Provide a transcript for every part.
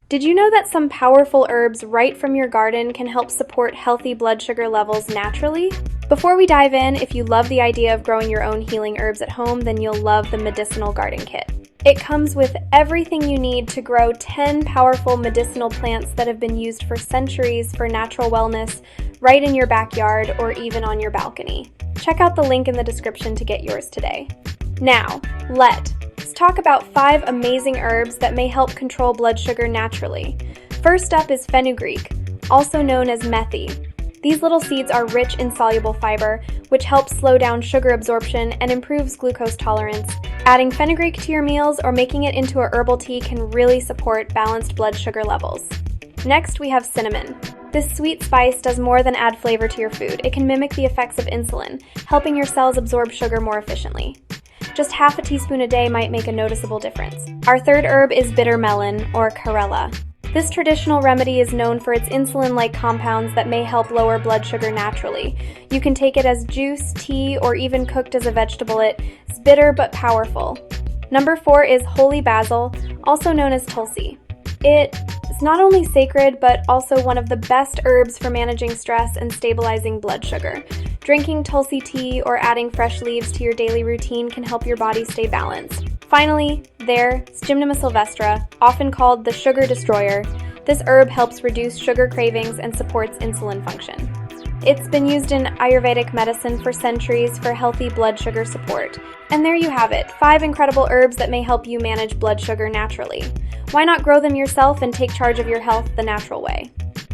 Did you know that some powerful herbs right from your garden can help support healthy blood sugar levels naturally? Before we dive in, if you love the idea of growing your own healing herbs at home, then you'll love the Medicinal Garden Kit. It comes with everything you need to grow 10 powerful medicinal plants that have been used for centuries for natural wellness right in your backyard or even on your balcony. Check out the link in the description to get yours today. Now, let's talk about 5 amazing herbs that may help control blood sugar naturally. First up is fenugreek, also known as methi. These little seeds are rich in soluble fiber, which helps slow down sugar absorption and improves glucose tolerance. Adding fenugreek to your meals or making it into a herbal tea can really support balanced blood sugar levels. Next, we have cinnamon. This sweet spice does more than add flavor to your food. It can mimic the effects of insulin, helping your cells absorb sugar more efficiently. Just half a teaspoon a day might make a noticeable difference. Our third herb is bitter melon, or chlorella. This traditional remedy is known for its insulin-like compounds that may help lower blood sugar naturally. You can take it as juice, tea, or even cooked as a vegetable. It's bitter but powerful. Number 4 is holy basil, also known as tulsi. It's not only sacred, but also one of the best herbs for managing stress and stabilizing blood sugar. Drinking tulsi tea or adding fresh leaves to your daily routine can help your body stay balanced. Finally, there's Gymnema sylvestre, often called the sugar destroyer. This herb helps reduce sugar cravings and supports insulin function. It's been used in Ayurvedic medicine for centuries for healthy blood sugar support. And there you have it, 5 incredible herbs that may help you manage blood sugar naturally. Why not grow them yourself and take charge of your health the natural way?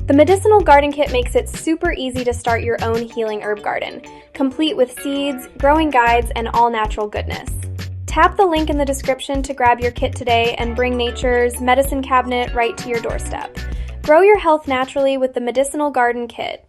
The Medicinal Garden Kit makes it super easy to start your own healing herb garden, complete with seeds, growing guides, and all-natural goodness. Tap the link in the description to grab your kit today and bring nature's medicine cabinet right to your doorstep. Grow your health naturally with the Medicinal Garden Kit.